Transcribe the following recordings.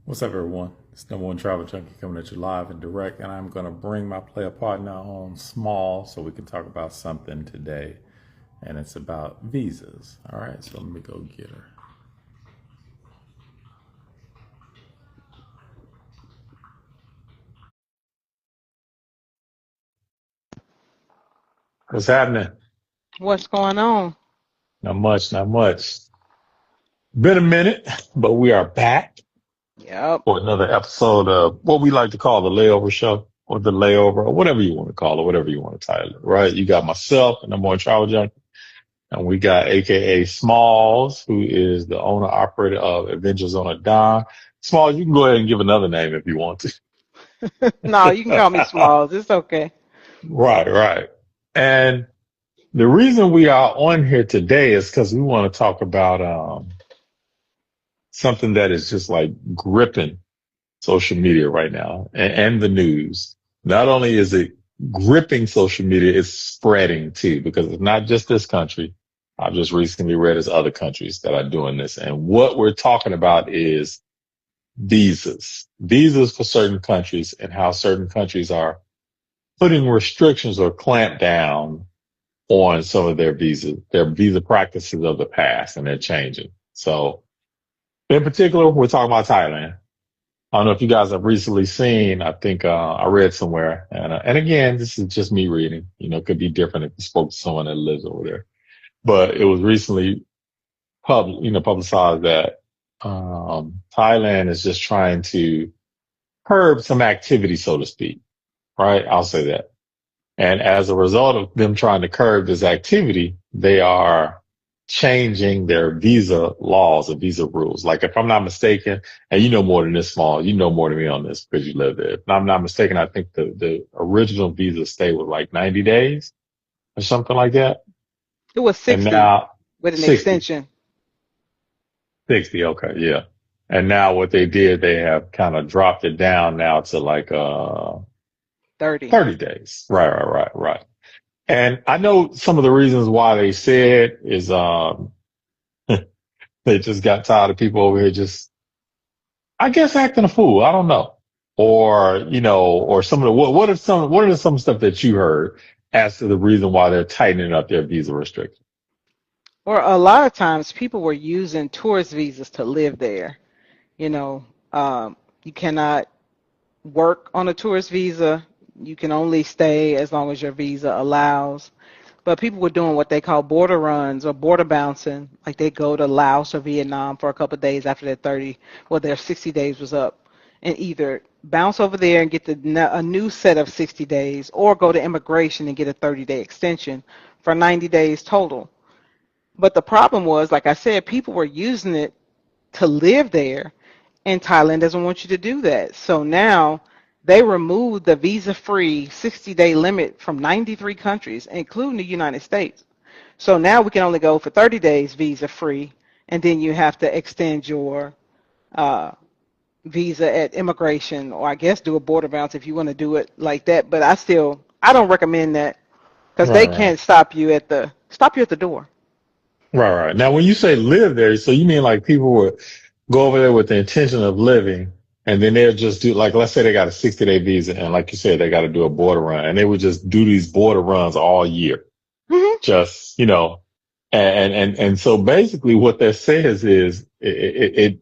What's up, everyone? It's number one travel junkie coming at you live and direct, and I'm going to bring my player partner on small so we can talk about something today, and it's about visas. All right, so let me go get her. What's happening? What's going on? Not much, not much. Been a minute, but we are back Yep. for another episode of what we like to call the layover show or the layover or whatever you want to call it, whatever you want to title it, right? You got myself, the number one travel junkie. And we got AKA Smalls, who is the owner operator of Adventures on a Dime. Smalls, you can go ahead and give another name if you want No, you can call me to. Smalls. It's okay. Right, right. And the reason we are on here today is because we want to talk about something that is just like gripping social media right now and the news. Not only is it gripping social media, it's spreading too, because it's not just this country. I've just recently read there's other countries that are doing this. And what we're talking about is visas for certain countries and how certain countries are putting restrictions or clamp down on some of their visa practices of the past, and they're changing. So in particular, we're talking about Thailand. I don't know if you guys have recently seen, I think, I read somewhere, and again, this is just me reading, it could be different if you spoke to someone that lives over there, but it was recently publicized that, Thailand is just trying to curb some activity, so to speak, right? I'll say that. And as a result of them trying to curb this activity, they are changing their visa laws or visa rules. Like if I'm not mistaken, and you know more than this small, you know more than me on this because you live there. If I'm not mistaken, I think the original visa stay was like 90 days or something like that. It was And 60 now with an 60, extension, 60. Okay. Yeah. And now what they did, they have kind of dropped it down now to like, 30. 30 days. Right, right, right, right. And I know some of the reasons why they said is they just got tired of people over here just I guess acting a fool. I don't know. Or, or some of the what are some stuff that you heard as to the reason why they're tightening up their visa restrictions? Or a lot of times people were using tourist visas to live there. You know, you cannot work on a tourist visa. You can only stay as long as your visa allows. But people were doing what they call border runs or border bouncing. Like they go to Laos or Vietnam for a couple of days after their 60 days was up, and either bounce over there and get a new set of 60 days, or go to immigration and get a 30-day extension for 90 days total. But the problem was, like I said, people were using it to live there, and Thailand doesn't want you to do that. So now they removed the visa-free 60-day limit from 93 countries, including the United States. So now we can only go for 30 days visa-free, and then you have to extend your uh, visa at immigration, or I guess do a border bounce if you want to do it like that. But I don't recommend that because Right, they right. can't stop you at the door. Right, right. Now when you say live there, so you mean like people would go over there with the intention of living and then they'll just do like let's say they got a 60-day visa and like you said, they got to do a border run and they would just do these border runs all year. Hmm. Just, and so basically what that says is it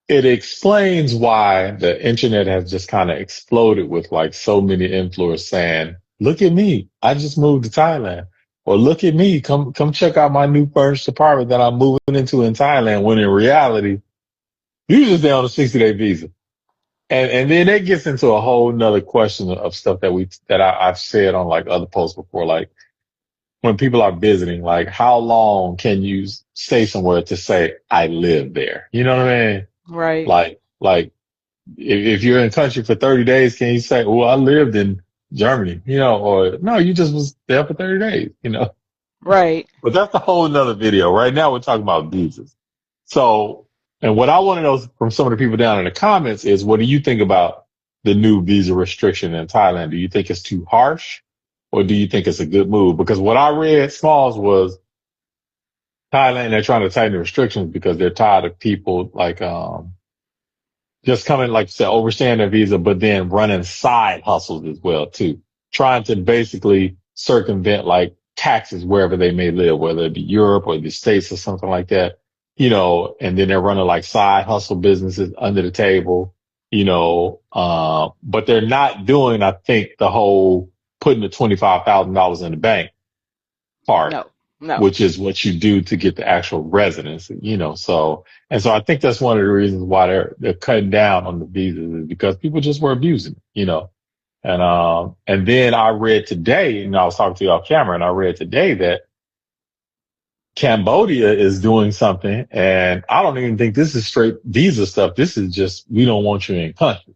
explains why the internet has just kind of exploded with like so many influencers saying, look at me. I just moved to Thailand. Or look at me. Come check out my new furnished apartment that I'm moving into in Thailand. When in reality, you just there on a 60-day visa. And then that gets into a whole nother question of stuff I've said on like other posts before. Like when people are visiting, like how long can you stay somewhere to say, I live there? You know what I mean? Right, Like if you're in the country for 30 days, can you say, well, I lived in Germany, or no, you just was there for 30 days. right. But that's a whole nother video. Right now we're talking about visas. So, and what I want to know from some of the people down in the comments is, what do you think about the new visa restriction in Thailand? Do you think it's too harsh or do you think it's a good move? Because what I read, Smalls, was Thailand, they're trying to tighten the restrictions because they're tired of people like, just coming, like you said, overstaying their visa, but then running side hustles as well too, trying to basically circumvent like taxes wherever they may live, whether it be Europe or the States or something like that, and then they're running like side hustle businesses under the table, but they're not doing, I think, the whole putting the $25,000 in the bank part, No, no. which is what you do to get the actual residency, so I think that's one of the reasons why they're cutting down on the visas is because people just were abusing it. And then I read today, I was talking to you off camera, and I read today that Cambodia is doing something, and I don't even think this is straight visa stuff. This is just, we don't want you in country,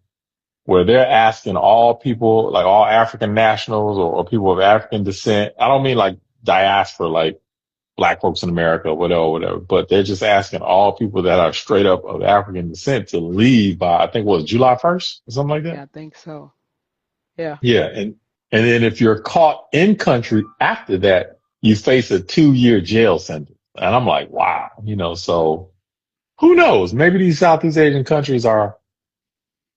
where they're asking all people, like all African nationals or people of African descent. I don't mean like diaspora, like black folks in America, whatever, but they're just asking all people that are straight up of African descent to leave by, I think, what, July 1st or something like that? Yeah, I think so. Yeah. Yeah. And then if you're caught in country after that, you face a 2-year jail sentence. And I'm like, wow, so who knows? Maybe these Southeast Asian countries are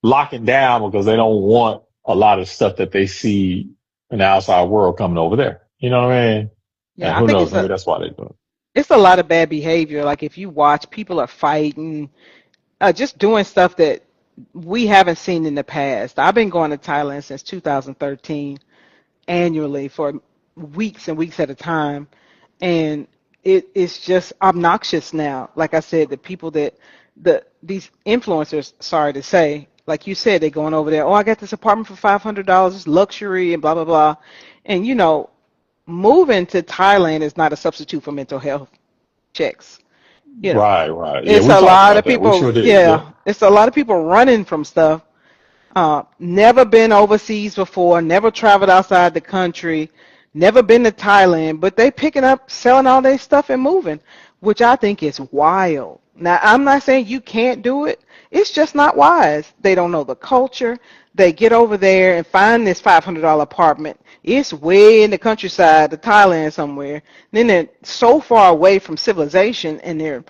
locking down because they don't want a lot of stuff that they see in the outside world coming over there. You know what I mean? And Yeah, I who think knows? Maybe that's why they do it. it's a lot of bad behavior. Like if you watch, people are fighting, just doing stuff that we haven't seen in the past. I've been going to Thailand since 2013 annually for weeks and weeks at a time, and it's just obnoxious now. Like I said, the people that these influencers, sorry to say, like you said, they're going over there. Oh, I got this apartment for $500, luxury, and blah blah blah. And moving to Thailand is not a substitute for mental health checks. You know, Right. Yeah, it's we a talked lot about of that. We people. sure did. Yeah. Yeah, it's a lot of people running from stuff. Never been overseas before, never traveled outside the country, never been to Thailand, but they picking up, selling all their stuff and moving, which I think is wild. Now, I'm not saying you can't do it. It's just not wise. They don't know the culture. They get over there and find this $500 apartment. It's way in the countryside of Thailand somewhere. Then they're so far away from civilization and they're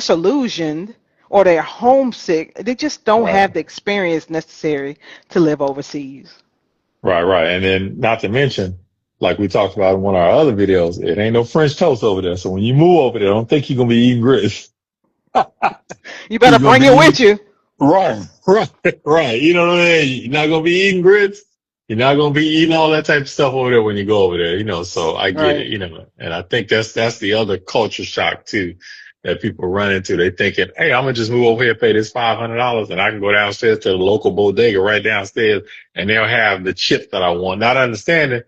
disillusioned or they're homesick. They just don't Right. have the experience necessary to live overseas. Right. And then not to mention, like we talked about in one of our other videos, it ain't no French toast over there. So when you move over there, don't think you're going to be eating grits. You You're better going to bring be it eating, with you. right. You know what I mean? You're not going to be eating grits. You're not going to be eating all that type of stuff over there when you go over there, so I get it, Right. and I think that's the other culture shock too that people run into. They thinking, hey, I'm going to just move over here, pay this $500 and I can go downstairs to the local bodega right downstairs and they'll have the chips that I want. Not understanding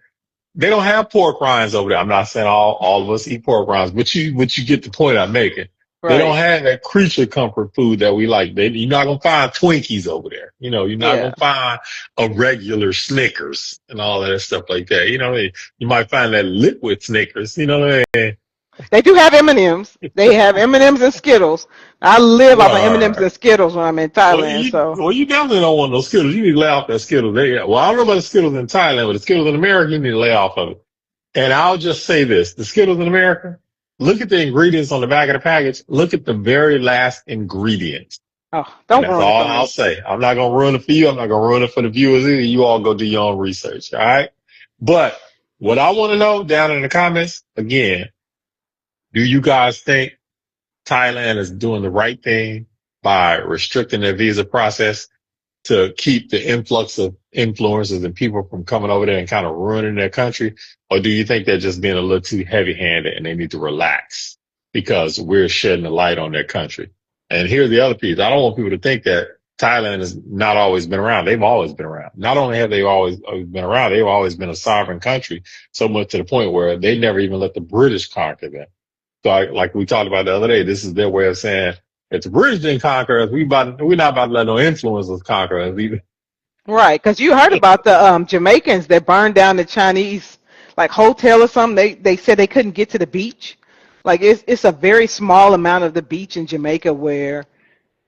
they don't have pork rinds over there. I'm not saying all of us eat pork rinds, but you get the point I'm making. They don't Right. have that creature comfort food that we like. You're not gonna find Twinkies over there. You're not Yeah. gonna find a regular Snickers and all that stuff like that. You might find that liquid Snickers. You know what I mean? They do have M&Ms. They have M&Ms and Skittles. I live off of M&Ms Right. and Skittles when I'm in Well, Thailand. So you definitely don't want those Skittles. You need to lay off that Skittles. Well, I don't know about the Skittles in Thailand, but the Skittles in America, you need to lay off of it. And I'll just say this, the Skittles in America, look at the ingredients on the back of the package. Look at the very last ingredient. oh, And don't that's ruin it all for I'll me. say. I'm not going to ruin it for you. I'm not going to ruin it for the viewers either. You all go do your own research. All right. But what I want to know down in the comments, again, do you guys think Thailand is doing the right thing by restricting their visa process to keep the influx of influencers and people from coming over there and kind of ruining their country? Or do you think they're just being a little too heavy handed and they need to relax because we're shedding a light on their country? And here's the other piece. I don't want people to think that Thailand has not always been around. They've always been around. Not only have they always been around, they've always been a sovereign country, so much to the point where they never even let the British conquer them. So like we talked about the other day, this is their way of saying, if the British didn't conquer us, we're not about to let no influencers conquer us either. Right, because you heard about the Jamaicans that burned down the Chinese like hotel or something. They said they couldn't get to the beach. Like it's a very small amount of the beach in Jamaica where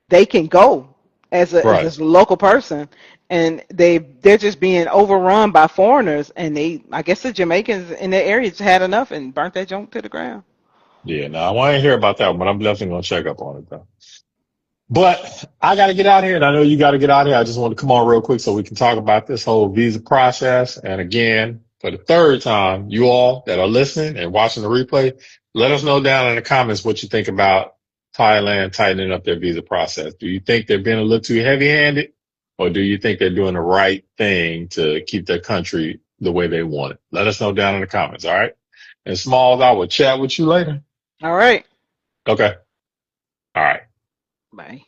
they can go Right. as a local person, and they're just being overrun by foreigners. And I guess the Jamaicans in their area just had enough and burnt that junk to the ground. Yeah, no, I want to hear about that one, but I'm definitely going to check up on it though. But I got to get out here, and I know you got to get out here. I just want to come on real quick so we can talk about this whole visa process. And again, for the third time, you all that are listening and watching the replay, let us know down in the comments what you think about Thailand tightening up their visa process. Do you think they're being a little too heavy-handed, or do you think they're doing the right thing to keep their country the way they want it? Let us know down in the comments. All right. And Smalls, I will chat with you later. All right. Okay. All right. Bye.